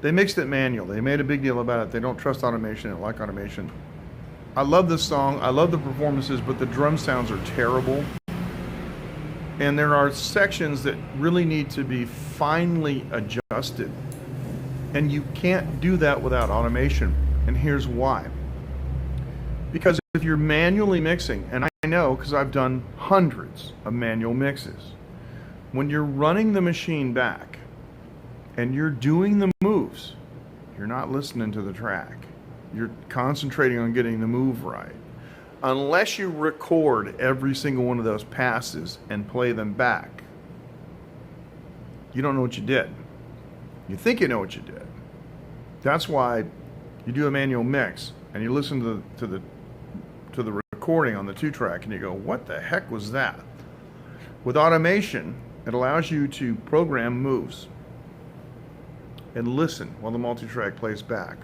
They mixed it manual. They made a big deal about it. They don't trust automation. They don't like automation. I love this song. I love the performances, but the drum sounds are terrible. And there are sections that really need to be finely adjusted. And you can't do that without automation. And here's why. Because if you're manually mixing, and I know because I've done hundreds of manual mixes, when you're running the machine back and you're doing the moves, you're not listening to the track. You're concentrating on getting the move right. Unless you record every single one of those passes and play them back, you don't know what you did. You think you know what you did. That's why you do a manual mix and you listen to the recording on the 2-track and you go, what the heck was that? With automation, it allows you to program moves and listen while the multi-track plays back.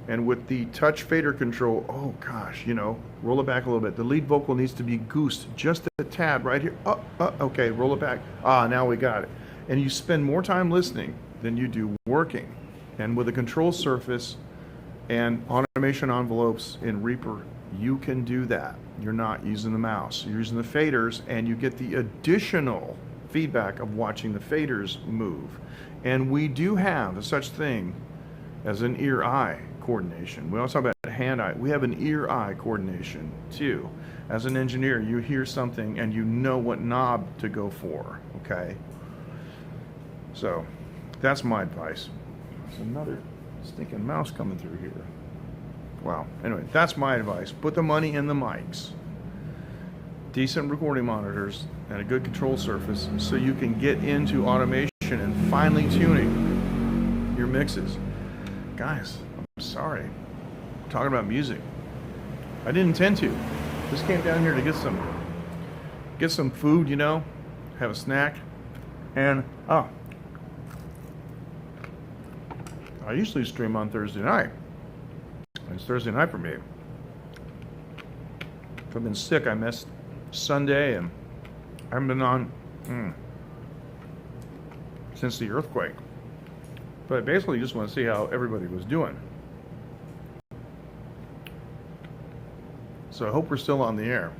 And with the touch fader control, oh gosh, roll it back a little bit. The lead vocal needs to be goosed just a tad right here. Okay, roll it back. Now we got it. And you spend more time listening than you do working. And with a control surface and automation envelopes in Reaper, you can do that. You're not using the mouse. You're using the faders, and you get the additional feedback of watching the faders move. And we do have such thing as an ear-eye coordination. We also talk about hand-eye. We have an ear-eye coordination too. As an engineer, you hear something and you know what knob to go for, okay? So that's my advice. There's another stinking mouse coming through here. Wow. Anyway, that's my advice. Put the money in the mics, decent recording monitors, and a good control surface so you can get into automation and finely tuning your mixes. Guys, I'm sorry. I'm talking about music. I didn't intend to. Just came down here to get some food, have a snack. And I usually stream on Thursday night. It's Thursday night for me. If I've been sick, I missed Sunday, and I haven't been on since the earthquake. But I basically just want to see how everybody was doing. So I hope we're still on the air.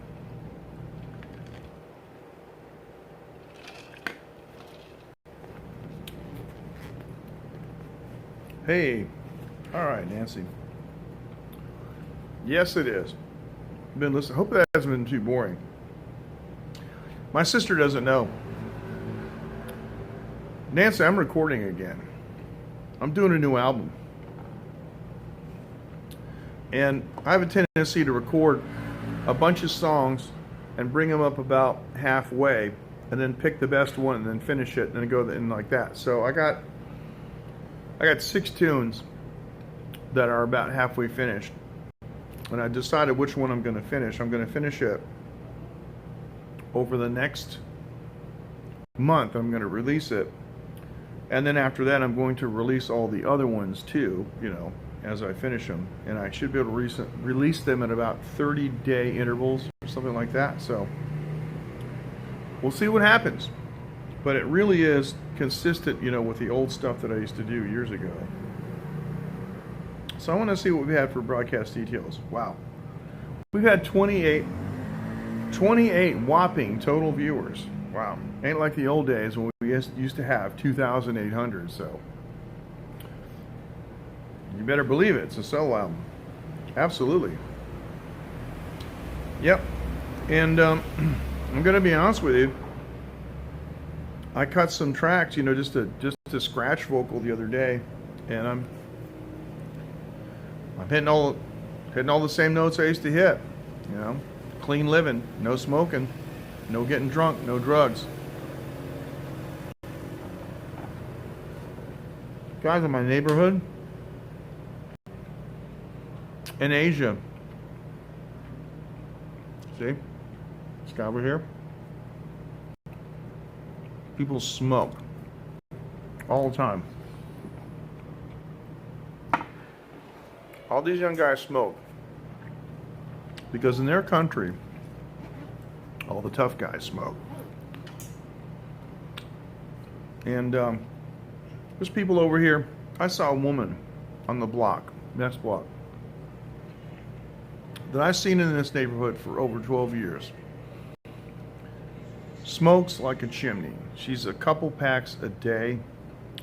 Hey, all right, Nancy. Yes, it is. Been listening. Hope that hasn't been too boring. My sister doesn't know. Nancy, I'm recording again. I'm doing a new album. And I have a tendency to record a bunch of songs and bring them up about halfway and then pick the best one and then finish it and then go in like that. So I got 6 tunes that are about halfway finished. And I decided which one I'm going to finish. I'm going to finish it over the next month. I'm going to release it. And then after that, I'm going to release all the other ones too, as I finish them. And I should be able to release them at about 30-day intervals or something like that. So we'll see what happens. But it really is consistent, with the old stuff that I used to do years ago. So I want to see what we had for broadcast details. Wow. We've had 28 whopping total viewers. Wow. Ain't like the old days when we used to have 2,800, so. You better believe it. It's a solo album. Absolutely. Yep. And I'm going to be honest with you. I cut some tracks, just to scratch vocal the other day, and I'm hitting all the same notes I used to hit. Clean living, no smoking, no getting drunk, no drugs. Guys in my neighborhood, in Asia. See, this guy over here. People smoke all the time. All these young guys smoke. Because in their country, all the tough guys smoke. And there's people over here. I saw a woman on the block, next block, that I've seen in this neighborhood for over 12 years. Smokes like a chimney. She's a couple packs a day,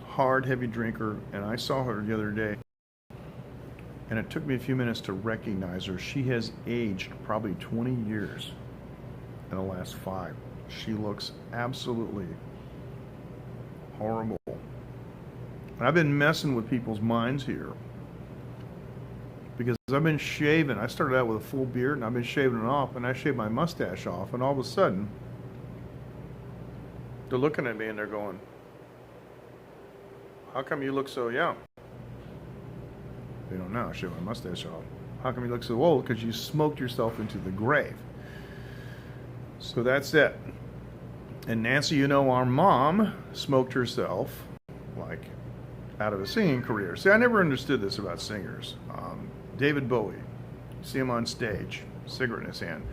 hard, heavy drinker, and I saw her the other day, and it took me a few minutes to recognize her. She has aged probably 20 years in the last 5. She looks absolutely horrible. And I've been messing with people's minds here because I've been shaving. I started out with a full beard, and I've been shaving it off, and I shaved my mustache off, and all of a sudden, they're looking at me and they're going, "How come you look so young?" They don't know. I shaved my mustache off. "How come you look so old?" "Because you smoked yourself into the grave." So that's it. And Nancy, you know, our mom smoked herself, like, out of a singing career. See, I never understood this about singers. David Bowie, see him on stage, cigarette in his hand.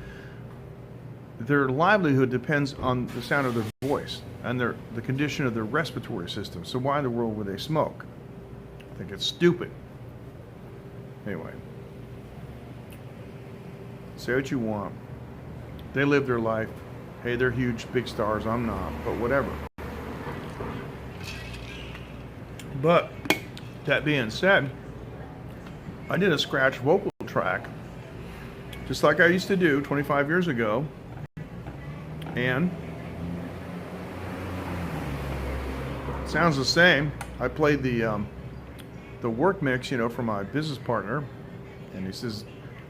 Their livelihood depends on the sound of their voice and the condition of their respiratory system. So why in the world would they smoke? I think it's stupid. Anyway, say what you want. They live their life. Hey, they're huge, big stars. I'm not, but whatever. But that being said, I did a scratch vocal track just like I used to do 25 years ago, and it sounds the same. I played the work mix, you know, for my business partner, and he says,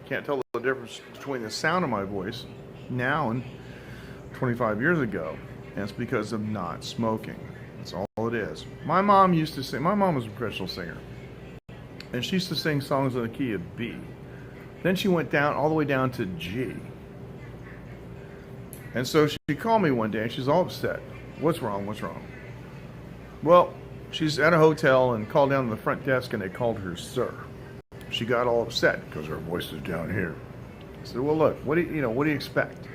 "Can't tell the difference between the sound of my voice now and 25 years ago," and it's because of not smoking. That's all it is. My mom used to sing. My mom was a professional singer, and she used to sing songs in the key of B. Then she went down all the way down to G. And so she called me one day, and she's all upset. "What's wrong? What's wrong?" Well, she's at a hotel and called down to the front desk, and they called her sir. She got all upset because her voice is down here. I said, "Well, look, what do you expect?"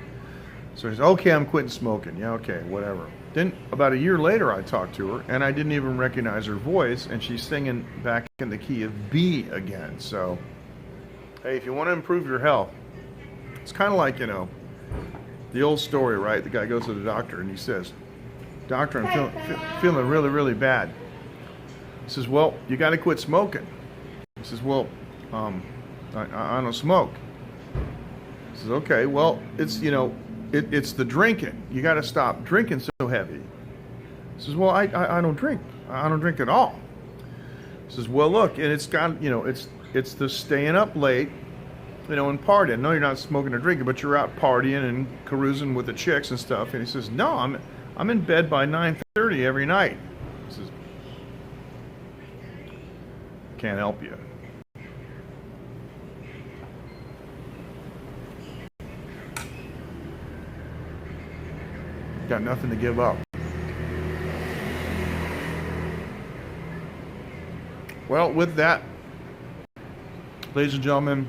So she said, "Okay, I'm quitting smoking." "Yeah, okay, whatever." Then about a year later, I talked to her, and I didn't even recognize her voice, and she's singing back in the key of B again. So, hey, if you want to improve your health, it's kind of like, you know, the old story, right? The guy goes to the doctor, and he says, "Doctor, I'm feeling really, really bad." He says, "Well, you got to quit smoking." He says, "Well, I don't smoke." He says, "Okay, well, it's, you know, it's the drinking. You got to stop drinking so heavy." He says, "Well, I don't drink. I don't drink at all." He says, "Well, look, and it's got, you know, it's the staying up late, you know, and partying. No, you're not smoking or drinking, but you're out partying and carousing with the chicks and stuff." And he says, "No, I'm in bed by 9:30 every night." He says, "Can't help you." Got nothing to give up. Well, with that, ladies and gentlemen,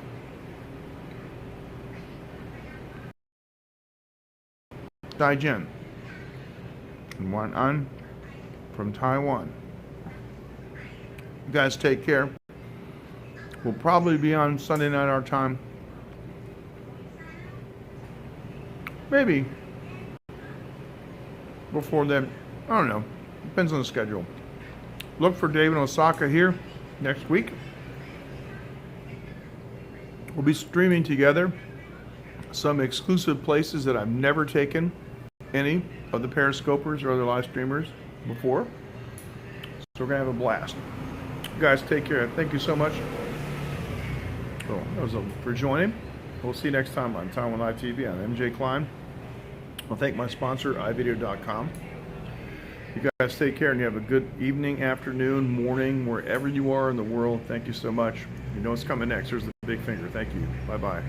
Daijin and Wenwen from Taiwan. You guys take care. We'll probably be on Sunday night our time. Maybe before then, I don't know. Depends on the schedule. Look for Dave in Osaka here next week. We'll be streaming together some exclusive places that I've never taken any of the Periscopers or other live streamers before. So we're going to have a blast. You guys take care. Thank you so much for joining. We'll see you next time on Taiwan Live TV. I'm MJ Klein. I'll thank my sponsor, iVideo.com. You guys take care, and you have a good evening, afternoon, morning, wherever you are in the world. Thank you so much. You know what's coming next. There's the big finger. Thank you. Bye-bye.